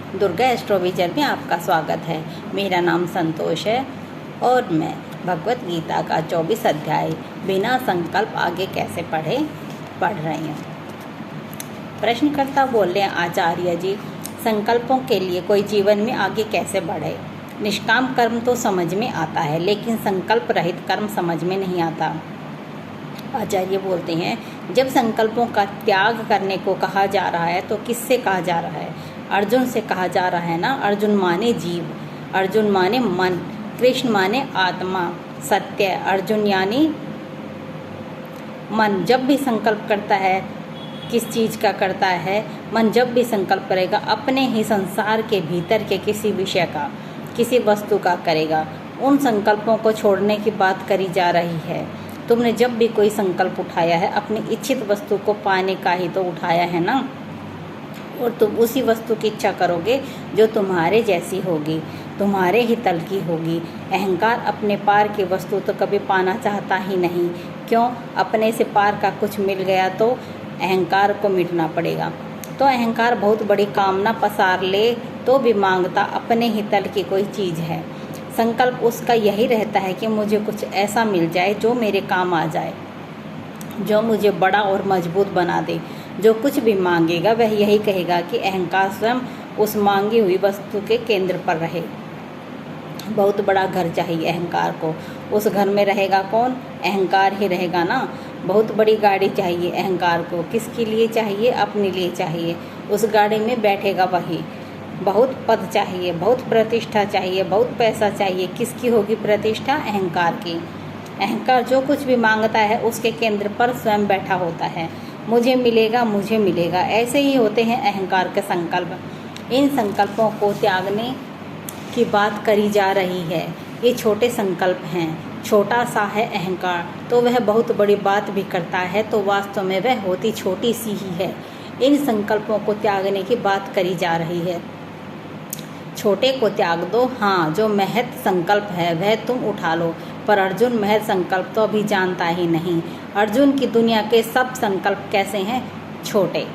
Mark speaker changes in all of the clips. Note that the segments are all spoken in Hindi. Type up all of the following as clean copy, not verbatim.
Speaker 1: दुर्गा एस्ट्रोविजन में आपका स्वागत है। मेरा नाम संतोष है और मैं भगवत गीता का 24 अध्याय बिना संकल्प आगे कैसे पढ़ रही हूँ। प्रश्नकर्ता बोले, आचार्य जी, संकल्पों के लिए कोई जीवन में आगे कैसे बढ़े? निष्काम कर्म तो समझ में आता है, लेकिन संकल्प रहित कर्म समझ में नहीं आता। आचार्य बोलते हैं, जब संकल्पों का त्याग करने को कहा जा रहा है तो किससे कहा जा रहा है? अर्जुन से कहा जा रहा है ना। अर्जुन माने जीव, अर्जुन माने मन, कृष्ण माने आत्मा, सत्य। अर्जुन यानी मन जब भी संकल्प करता है, किस चीज़ का करता है? मन जब भी संकल्प करेगा अपने ही संसार के भीतर के किसी विषय का, किसी वस्तु का करेगा। उन संकल्पों को छोड़ने की बात करी जा रही है। तुमने जब भी कोई संकल्प उठाया है, अपनी इच्छित वस्तु को पाने का ही तो उठाया है ना, और तुम उसी वस्तु की इच्छा करोगे जो तुम्हारे जैसी होगी, तुम्हारे ही तल की होगी। अहंकार अपने पार की वस्तु तो कभी पाना चाहता ही नहीं। क्यों? अपने से पार का कुछ मिल गया तो अहंकार को मिटना पड़ेगा। तो अहंकार बहुत बड़ी कामना पसार ले तो भी मांगता अपने ही तल की कोई चीज़ है। संकल्प उसका यही रहता है कि मुझे कुछ ऐसा मिल जाए जो मेरे काम आ जाए, जो मुझे बड़ा और मजबूत बना दे। जो कुछ भी मांगेगा वह यही कहेगा कि अहंकार स्वयं उस मांगी हुई वस्तु के केंद्र पर रहे। बहुत बड़ा घर चाहिए अहंकार को, उस घर में रहेगा कौन? अहंकार ही रहेगा ना। बहुत बड़ी गाड़ी चाहिए अहंकार को, किसके लिए चाहिए? अपने लिए चाहिए। उस गाड़ी में बैठेगा वही। बहुत पद चाहिए, बहुत प्रतिष्ठा चाहिए, बहुत पैसा चाहिए, किसकी होगी प्रतिष्ठा? अहंकार की। अहंकार जो कुछ भी मांगता है उसके केंद्र पर स्वयं बैठा होता है। मुझे मिलेगा, मुझे मिलेगा, ऐसे ही होते हैं अहंकार के संकल्प। इन संकल्पों को त्यागने की बात करी जा रही है। ये छोटे संकल्प हैं। छोटा सा है अहंकार तो वह बहुत बड़ी बात भी करता है, तो वास्तव में वह होती छोटी सी ही है। इन संकल्पों को त्यागने की बात करी जा रही है। छोटे को त्याग दो, हाँ, जो महत संकल्प है वह तुम उठा लो। पर अर्जुन महत संकल्प तो अभी जानता ही नहीं। अर्जुन की दुनिया के सब संकल्प कैसे हैं? छोटे।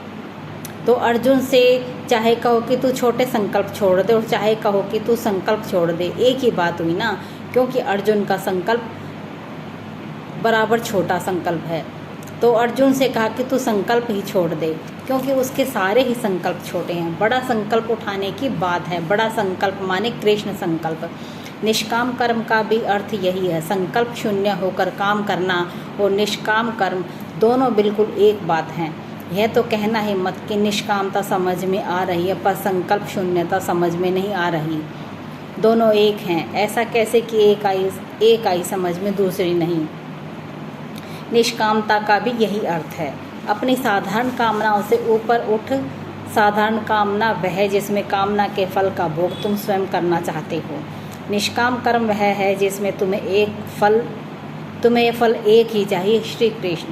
Speaker 1: तो अर्जुन से चाहे कहो कि तू छोटे संकल्प छोड़ दे और चाहे कहो कि तू संकल्प छोड़ दे, एक ही बात हुई ना, क्योंकि अर्जुन का संकल्प बराबर छोटा संकल्प है। तो अर्जुन से कहा कि तू संकल्प ही छोड़ दे, क्योंकि उसके सारे ही संकल्प छोटे हैं। बड़ा संकल्प उठाने की बात है। बड़ा संकल्प माने कृष्ण संकल्प। निष्काम कर्म का भी अर्थ यही है। संकल्प शून्य होकर काम करना और निष्काम कर्म दोनों बिल्कुल एक बात हैं। यह तो कहना ही मत कि निष्कामता समझ में आ रही है पर संकल्प शून्यता समझ में नहीं आ रही। दोनों एक हैं। ऐसा कैसे कि एक आई समझ में, दूसरी नहीं। निष्कामता का भी यही अर्थ है। अपनी साधारण कामनाओं से ऊपर उठ। साधारण कामना वह जिसमें कामना के फल का भोग तुम स्वयं करना चाहते हो। निष्काम कर्म वह है जिसमें तुम्हें फल एक ही चाहिए, श्री कृष्ण।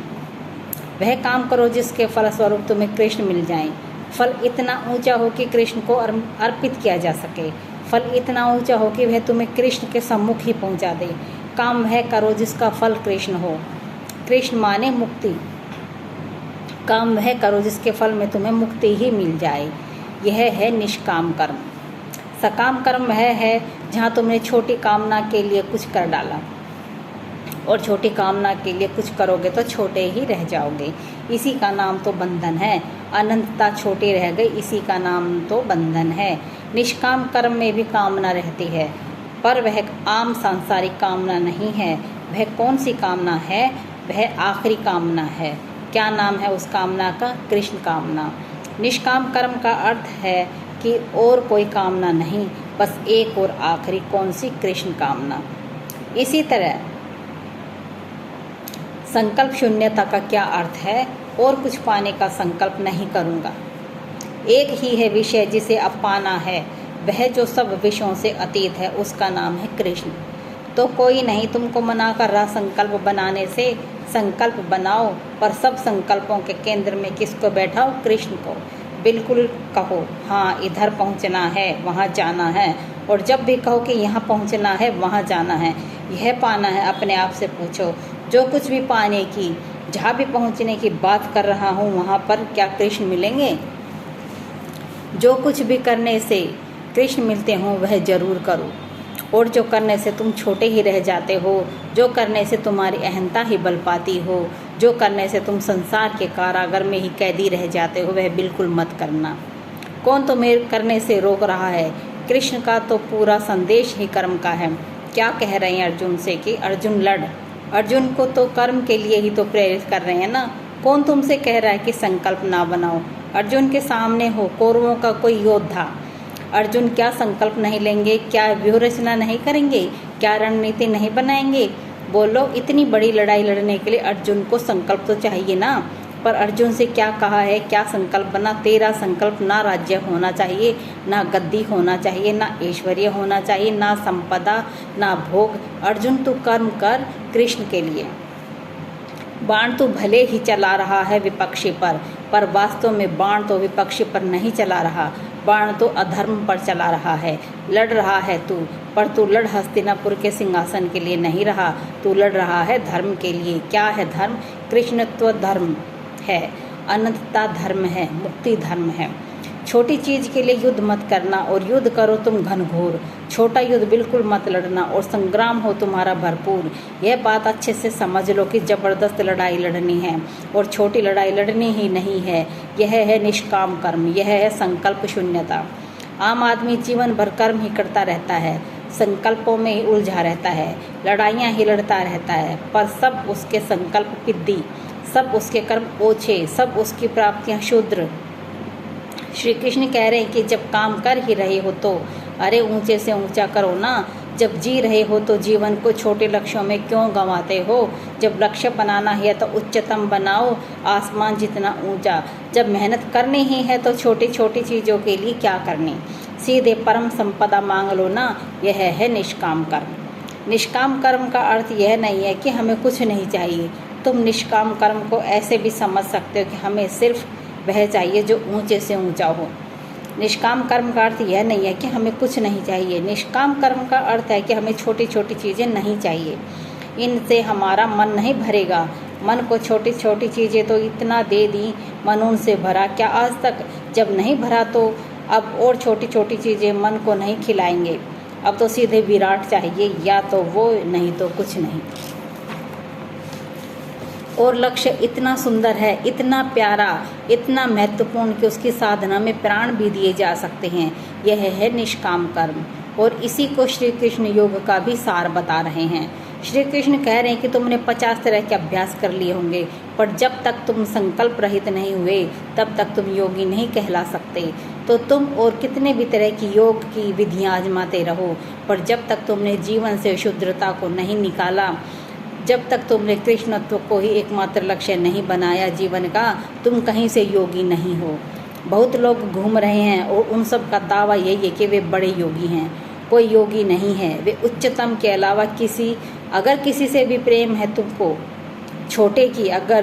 Speaker 1: वह काम करो जिसके फलस्वरूप तुम्हें कृष्ण मिल जाएं। फल इतना ऊंचा हो कि कृष्ण को अर्पित किया जा सके। फल इतना ऊंचा हो कि वह तुम्हें कृष्ण के सम्मुख ही पहुंचा दे। काम वह करो जिसका फल कृष्ण हो। कृष्ण माने मुक्ति। काम वह करो जिसके फल में तुम्हें मुक्ति ही मिल जाए। यह है निष्काम कर्म। सकाम कर्म वह है जहाँ तुमने छोटी कामना के लिए कुछ कर डाला, और छोटी कामना के लिए कुछ करोगे तो छोटे ही रह जाओगे। इसी का नाम तो बंधन है। अनंतता छोटी रह गई, इसी का नाम तो बंधन है। निष्काम कर्म में भी कामना रहती है, पर वह आम सांसारिक कामना नहीं है। वह कौन सी कामना है? वह आखिरी कामना है। क्या नाम है उस कामना का? कृष्ण कामना। निष्काम कर्म का अर्थ है कि और कोई कामना नहीं, बस एक और आखिरी। कौन सी? कृष्ण कामना। इसी तरह संकल्प शून्यता का क्या अर्थ है? और कुछ पाने का संकल्प नहीं करूँगा। एक ही है विषय जिसे अब पाना है, वह जो सब विषयों से अतीत है, उसका नाम है कृष्ण। तो कोई नहीं तुमको मना कर रहा संकल्प बनाने से। संकल्प बनाओ, पर सब संकल्पों के केंद्र में किसको बैठाओ? कृष्ण को। बिल्कुल कहो, हाँ, इधर पहुँचना है, वहाँ जाना है। और जब भी कहो कि यहाँ पहुँचना है, वहाँ जाना है, यह पाना है, अपने आप से पूछो, जो कुछ भी पाने की, जहाँ भी पहुँचने की बात कर रहा हूँ, वहाँ पर क्या कृष्ण मिलेंगे? जो कुछ भी करने से कृष्ण मिलते हों वह जरूर करो, और जो करने से तुम छोटे ही रह जाते हो, जो करने से तुम्हारी अहंता ही बल पाती हो, जो करने से तुम संसार के कारागार में ही कैदी रह जाते हो, वह बिल्कुल मत करना। कौन तुम्हें करने से रोक रहा है? कृष्ण का तो पूरा संदेश ही कर्म का है। क्या कह रहे हैं अर्जुन से कि अर्जुन लड़। अर्जुन को तो कर्म के लिए ही तो प्रेरित कर रहे हैं ना। कौन तुमसे कह रहा है कि संकल्प ना बनाओ? अर्जुन के सामने हो कौरवों का कोई योद्धा, अर्जुन क्या संकल्प नहीं लेंगे? क्या व्यूह रचना नहीं करेंगे? क्या रणनीति नहीं बनाएंगे? बोलो, इतनी बड़ी लड़ाई लड़ने के लिए अर्जुन को संकल्प तो चाहिए ना। पर अर्जुन से क्या कहा है, क्या संकल्प बना? तेरा संकल्प ना राज्य होना चाहिए, ना गद्दी होना चाहिए, ना ऐश्वर्य होना चाहिए, ना संपदा, ना भोग। अर्जुन तू कर्म कर कृष्ण के लिए। बाण तो भले ही चला रहा है विपक्षी पर वास्तव में बाण तो विपक्षी पर नहीं चला रहा, बाण तो अधर्म पर चला रहा है। लड़ रहा है तू, पर तू लड़ हस्तिनापुर के सिंहासन के लिए नहीं रहा, तू लड़ रहा है धर्म के लिए। क्या है धर्म? कृष्णत्व धर्म है, अनंतता धर्म है, मुक्ति धर्म है। छोटी चीज के लिए युद्ध मत करना, और युद्ध करो तुम घनघोर। छोटा युद्ध बिल्कुल मत लड़ना, और संग्राम हो तुम्हारा भरपूर। यह बात अच्छे से समझ लो कि जबरदस्त लड़ाई लड़नी है, और छोटी लड़ाई लड़नी ही नहीं है। यह है निष्काम कर्म, यह है संकल्प शून्यता। आम आदमी जीवन भर कर्म ही करता रहता है, संकल्पों में ही उलझा रहता है, लड़ाइयाँ ही लड़ता रहता है, पर सब उसके संकल्प पिद्दी, सब उसके कर्म ओछे, सब उसकी प्राप्तियाँ शूद्र। श्री कृष्ण कह रहे हैं कि जब काम कर ही रहे हो तो अरे ऊंचे से ऊंचा करो ना। जब जी रहे हो तो जीवन को छोटे लक्ष्यों में क्यों गंवाते हो? जब लक्ष्य बनाना है तो उच्चतम बनाओ, आसमान जितना ऊंचा। जब मेहनत करनी ही है तो छोटी छोटी चीज़ों के लिए क्या करनी, सीधे परम संपदा मांग लो ना। यह है निष्काम कर्म। निष्काम कर्म का अर्थ यह नहीं है कि हमें कुछ नहीं चाहिए। तुम निष्काम कर्म को ऐसे भी समझ सकते हो कि हमें सिर्फ वह चाहिए जो ऊंचे से ऊंचा हो। निष्काम कर्म का अर्थ यह नहीं है कि हमें कुछ नहीं चाहिए। निष्काम कर्म का अर्थ है कि हमें छोटी छोटी चीज़ें नहीं चाहिए, इनसे हमारा मन नहीं भरेगा। मन को छोटी छोटी चीज़ें तो इतना दे दी, मन उनसे भरा क्या आज तक? जब नहीं भरा तो अब और छोटी छोटी चीज़ें मन को नहीं खिलाएंगे। अब तो सीधे विराट चाहिए, या तो वो नहीं तो कुछ नहीं। और लक्ष्य इतना सुंदर है, इतना प्यारा, इतना महत्वपूर्ण कि उसकी साधना में प्राण भी दिए जा सकते हैं। यह है निष्काम कर्म, और इसी को श्री कृष्ण योग का भी सार बता रहे हैं। श्री कृष्ण कह रहे हैं कि तुमने 50 तरह के अभ्यास कर लिए होंगे, पर जब तक तुम संकल्प रहित नहीं हुए तब तक तुम योगी नहीं कहला सकते। तो तुम और कितने भी तरह की योग की विधियाँ आजमाते रहो, पर जब तक तुमने जीवन से शुद्रता को नहीं निकाला, जब तक तुमने कृष्णत्व को ही एकमात्र लक्ष्य नहीं बनाया जीवन का, तुम कहीं से योगी नहीं हो। बहुत लोग घूम रहे हैं और उन सब का दावा यही है कि वे बड़े योगी हैं। कोई योगी नहीं है। वे उच्चतम के अलावा अगर किसी से भी प्रेम है तुमको, छोटे की अगर